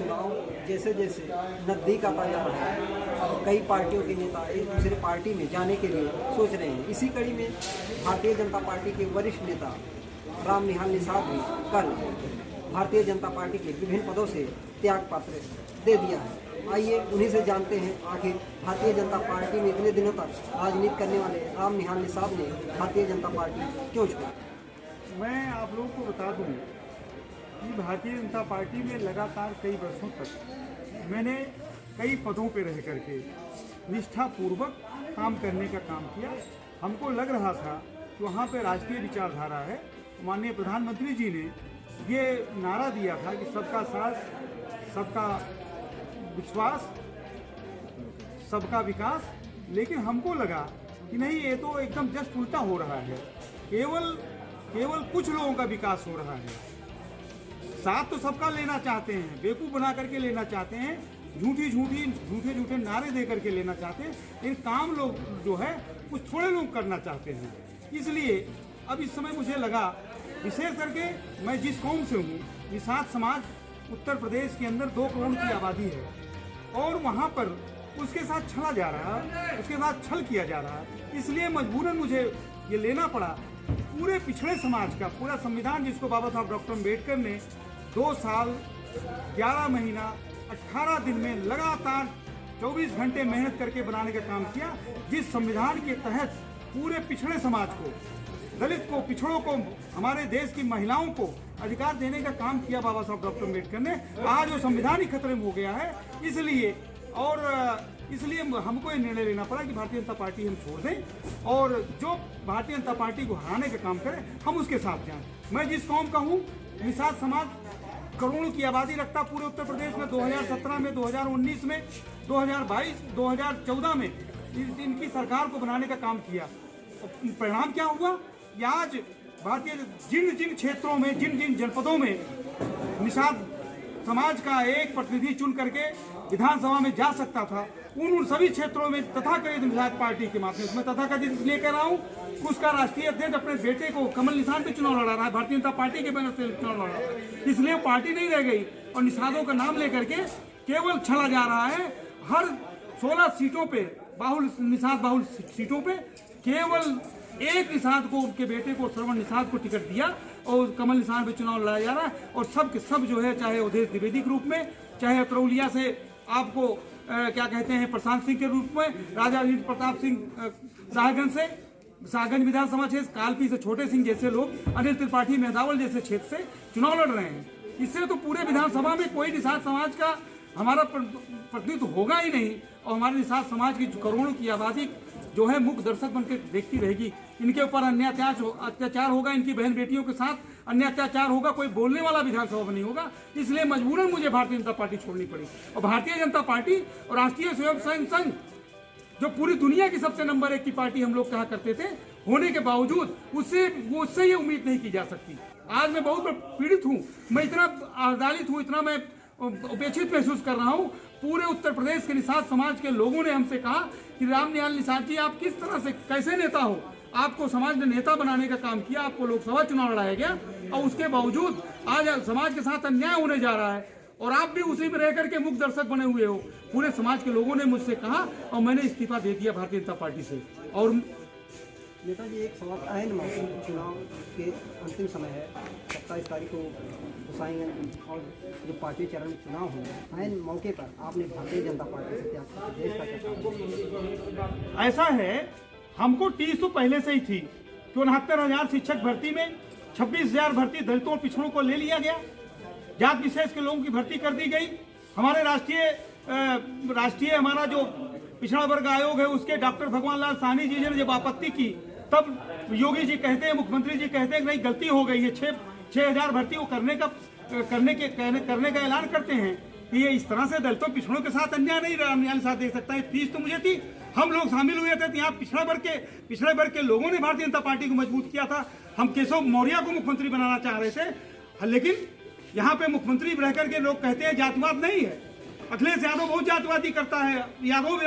चुनाव जैसे जैसे नज़दीक आता जा रहा है और कई पार्टियों के नेता एक दूसरे पार्टी में जाने के लिए सोच रहे हैं। इसी कड़ी में भारतीय जनता पार्टी के वरिष्ठ नेता राम निहाल निषाद ने कल भारतीय जनता पार्टी के विभिन्न पदों से त्याग पत्र दे दिया है। आइए उन्हीं से जानते हैं आखिर भारतीय जनता पार्टी में इतने दिनों तक राजनीति करने वाले राम निहाल निषाद ने भारतीय जनता पार्टी क्यों छोड़ी। मैं आप लोगों को बता दूं कि भारतीय जनता पार्टी में लगातार कई वर्षों तक मैंने कई पदों पर रह करके निष्ठापूर्वक काम करने का काम किया। हमको लग रहा था कि वहाँ पे राष्ट्रीय विचारधारा है। माननीय प्रधानमंत्री जी ने ये नारा दिया था कि सबका साथ, सबका विश्वास, सबका विकास, लेकिन हमको लगा कि नहीं, ये तो एकदम जस्ट उल्टा हो रहा है। केवल कुछ लोगों का विकास हो रहा है। साथ तो सबका लेना चाहते हैं, बेवकूफ़ बना करके लेना चाहते हैं, झूठे नारे दे करके लेना चाहते हैं, लेकिन काम लोग जो है कुछ थोड़े लोग करना चाहते हैं। इसलिए अब इस समय मुझे लगा, विशेष करके मैं जिस कौम से हूँ, निषाद समाज उत्तर प्रदेश के अंदर 2 करोड़ की आबादी है और वहाँ पर उसके साथ छला जा रहा है, उसके साथ छल किया जा रहा है। इसलिए मजबूरन मुझे ये लेना पड़ा। पूरे पिछड़े समाज का पूरा संविधान, जिसको बाबा साहब डॉक्टर अम्बेडकर ने 2 साल 11 महीना 18 दिन में लगातार 24 घंटे मेहनत करके बनाने का काम किया, जिस संविधान के तहत पूरे पिछड़े समाज को, दलित को, पिछड़ों को, हमारे देश की महिलाओं को अधिकार देने का काम किया बाबा साहब डॉक्टर अम्बेडकर ने। आज वो संविधान ही खतरे में हो गया है। इसलिए हमको ये निर्णय लेना पड़ा कि भारतीय जनता पार्टी हम छोड़ दें और जो भारतीय जनता पार्टी को हराने का काम करे हम उसके साथ जाएं। मैं जिस कौम का हूँ, निषाद समाज करोड़ों की आबादी रखता पूरे उत्तर प्रदेश में। 2017 में, 2019 में, 2022, 2014 में इनकी सरकार को बनाने का काम किया। परिणाम क्या हुआ? आज भारतीय जिन क्षेत्रों में, जिन जनपदों में निषाद समाज का एक प्रतिनिधि चुन करके विधानसभा में जा सकता था, उन सभी क्षेत्रों में तथाकथित निषाद पार्टी के माध्यम से, मैं तथाकथित इसलिए कह रहा हूँ, उसका राष्ट्रीय अध्यक्ष अपने बेटे को कमल निशान पे चुनाव लड़ा रहा है, भारतीय जनता पार्टी के बैनर से चुनाव लड़ा रहा है। इसलिए पार्टी नहीं रह गई और निषादों का नाम लेकर के केवल छला जा रहा है। हर 16 सीटों पे, निषाद बाहुल सीटों पे केवल एक निषाद को, उनके बेटे को, श्रवण निषाद को टिकट दिया और कमल निशान पे चुनाव लड़ाया जा रहा है। और सब के सब जो है, चाहे उदय द्विवेदी के रूप में, चाहे अतरौलिया से आपको क्या कहते हैं प्रशांत सिंह के रूप में, राजा राजेंद्र प्रताप सिंह शाहगंज विधानसभा क्षेत्र, कालपी से छोटे सिंह जैसे लोग, अनिल त्रिपाठी मेहदावल जैसे क्षेत्र से चुनाव लड़ रहे हैं। इससे तो पूरे विधानसभा में कोई निषाद समाज का हमारा प्रतिनिधित्व होगा ही नहीं और हमारे निषाद समाज की करोड़ों की आबादी जो है मुख्य दर्शक बनकर देखती रहेगी। इनके ऊपर अत्याचार होगा, इनकी बहन बेटियों के साथ अन्य अत्याचार होगा, कोई बोलने वाला विधानसभा में नहीं होगा। इसलिए मजबूरन मुझे भारतीय जनता पार्टी छोड़नी पड़ी। और भारतीय जनता पार्टी और राष्ट्रीय स्वयं संघ, जो पूरी दुनिया की सबसे नंबर 1 की पार्टी हम लोग कहा करते थे, होने के बावजूद उससे ये उम्मीद नहीं की जा सकती। आज मैं बहुत पीड़ित हूँ, मैं इतना आदालित हूँ, इतना मैं उपेक्षित महसूस कर रहा हूँ। पूरे उत्तर प्रदेश के निषाद समाज के लोगों ने हमसे कहा कि राम निहाल निषाद जी, आप किस तरह से, कैसे नेता हो? आपको समाज ने नेता बनाने का काम किया, आपको लोकसभा चुनाव लड़ाया गया और उसके बावजूद आज समाज के साथ अन्याय होने जा रहा है और आप भी उसी में रह करके मुख्य दर्शक बने हुए हो। पूरे समाज के लोगों ने मुझसे कहा और मैंने इस्तीफा दे दिया भारतीय जनता पार्टी से। और नेताजी, एक सवाल, ऐन मौसम चुनाव के अंतिम समय है, 27 तारीख को गोसाईगंज और जो 5वें चरण में चुनाव होंगे, ऐन मौके पर आपने भारतीय जनता पार्टी से त्याग किया, देश का क्या? ऐसा है, हमको टीस तो पहले से ही थी कि 69,000 शिक्षक भर्ती में 26,000 भर्ती दलितों और पिछड़ों को ले लिया गया, जात विशेष के लोगों की भर्ती कर दी गई। हमारे राष्ट्रीय हमारा जो पिछड़ा वर्ग आयोग है, उसके डॉक्टर भगवान लाल साहनी जी ने जब आपत्ति की, तब योगी जी कहते हैं, मुख्यमंत्री जी कहते हैं कि नहीं, गलती हो गई है, 6,000 भर्ती वो करने का ऐलान करते हैं कि ये इस तरह से दलितों पिछड़ों के साथ अन्याय नहीं राम निहाल साथ दे सकता है। फीस तो मुझे थी, हम लोग शामिल हुए थे, यहाँ पिछड़ा वर्ग के लोगों ने भारतीय जनता पार्टी को मजबूत किया था। हम केशव मौर्य को मुख्यमंत्री बनाना चाह रहे थे, लेकिन यहाँ पे मुख्यमंत्री रह करके लोग कहते हैं जातिवाद नहीं है। अखिलेश यादव बहुत जातिवादी करता है, यादव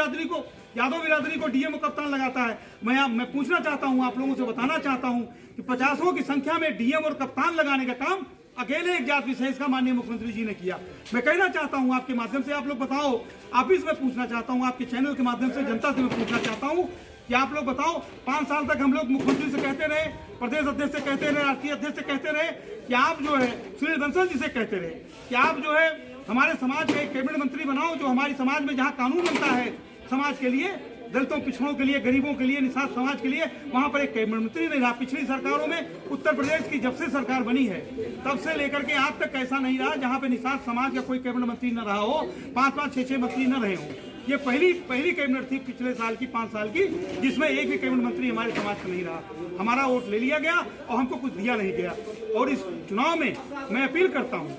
बिरादरी को डीएम कप्तान लगाता है। मैं पूछना चाहता हूँ, आप लोगों से बताना चाहता हूँ कि 50 की संख्या में डीएम और कप्तान लगाने का काम अकेले एक जात विशेष का माननीय मुख्यमंत्री जी ने किया। मैं कहना चाहता हूं आपके माध्यम से, आप लोग बताओ, ऑफिस में पूछना चाहता हूं, आपके चैनल के माध्यम से जनता से मैं पूछना चाहता हूं कि आप लोग बताओ, 5 साल तक हम लोग मुख्यमंत्री से कहते रहे, प्रदेश अध्यक्ष से कहते रहे, राष्ट्रीय अध्यक्ष से कहते रहे कि आप जो है सुनील बंसल जी से कहते रहे कि आप जो है हमारे समाज के एक कैबिनेट मंत्री बनाओ, जो हमारी समाज में जहाँ कानून बनता है समाज के लिए, दलितों पिछड़ों के लिए, गरीबों के लिए, निषाद समाज के लिए, वहाँ पर एक कैबिनेट मंत्री नहीं रहा। पिछली सरकारों में उत्तर प्रदेश की जब से सरकार बनी है तब से लेकर के आज तक ऐसा नहीं रहा जहाँ पे निषाद समाज का कोई कैबिनेट मंत्री न रहा हो, 5-5, 6-6 मंत्री न रहे हो। ये पहली कैबिनेट थी पिछले साल की, 5 साल की, जिसमें एक भी कैबिनेट मंत्री हमारे समाज का नहीं रहा। हमारा वोट ले लिया गया और हमको कुछ दिया नहीं गया। और इस चुनाव में मैं अपील करता हूँ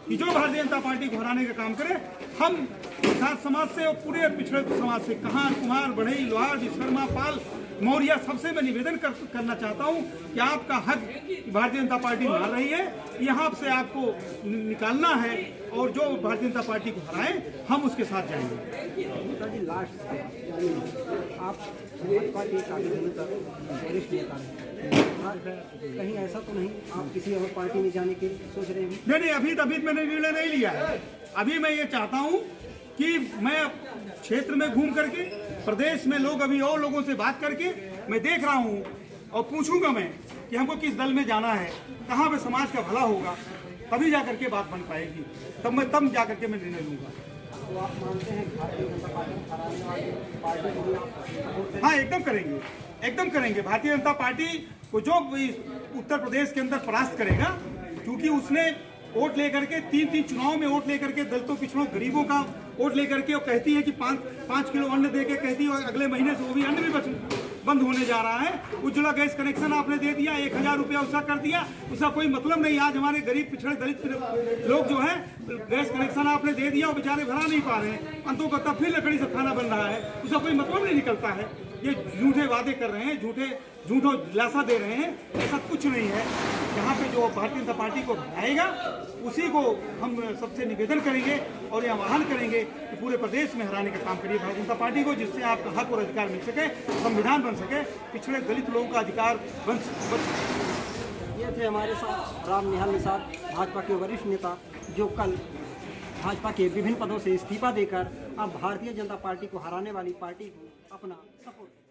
कि जो भारतीय जनता पार्टी को हराने का काम करे, हम निषाद समाज से और पूरे पिछड़े समाज से, कहार, कुमार, बढ़ई, लोहार, विश्वकर्मा, पाल, मौर्य, सबसे मैं निवेदन करना चाहता हूं कि आपका हक भारतीय जनता पार्टी मार रही है, यहाँ से आपको निकालना है और जो भारतीय जनता पार्टी को हराए हम उसके साथ जाएंगे। लास्ट आप भाजपा के काफी दिनों तक वरिष्ठ नेता हैं, कहीं ऐसा तो नहीं आप किसी और पार्टी में जाने के सोच रहे हैं? नहीं, अभी मैंने निर्णय नहीं लिया है। अभी मैं ये चाहता हूँ कि मैं क्षेत्र में घूम करके, प्रदेश में लोग अभी और लोगों से बात करके मैं देख रहा हूँ और पूछूंगा मैं कि हमको किस दल में जाना है, कहाँ पे समाज का भला होगा, तभी जा करके बात बन पाएगी। तब जा करके मैं निर्णय लूंगा। तो आप मानते हैं भारतीय जनता पार्टी को हराने वाली पार्टी को भी आप? हाँ, एकदम करेंगे। भारतीय जनता पार्टी को जो उत्तर प्रदेश के अंदर परास्त करेगा, क्योंकि उसने वोट लेकर के 3 चुनाव में वोट लेकर के दलितों, पिछड़ों, गरीबों का वोट लेकर के वो कहती है कि 5 किलो अन्न दे के कहती है, और अगले महीने से वो भी अन्न भी बंद होने जा रहा है। उज्ज्वला गैस कनेक्शन आपने दे दिया, 1000 रुपया उसका कर दिया, उसका कोई मतलब नहीं। आज हमारे गरीब, पिछड़े, दलित लोग जो है गैस कनेक्शन आपने दे दिया और बेचारे भरा नहीं पा रहे हैं, अंतों का तब फिर लकड़ी से खाना बन रहा है, उसका कोई मतलब नहीं निकलता है। ये झूठे वादे कर रहे हैं, झूठो दिलासा दे रहे हैं, ऐसा कुछ नहीं है। यहाँ पे जो भारतीय जनता पार्टी को आएगा उसी को हम सबसे निवेदन करेंगे और यह आह्वान करेंगे कि पूरे प्रदेश में हराने का काम करिए भारतीय जनता पार्टी को, जिससे आपका हक और अधिकार मिल सके, संविधान बन सके, पिछड़े दलित लोगों का अधिकार बन सके। ये थे हमारे साथ राम निहाल निषाद, भाजपा के वरिष्ठ नेता, जो कल भाजपा के विभिन्न पदों से इस्तीफा देकर अब भारतीय जनता पार्टी को हराने वाली पार्टी को अपना सपोर्ट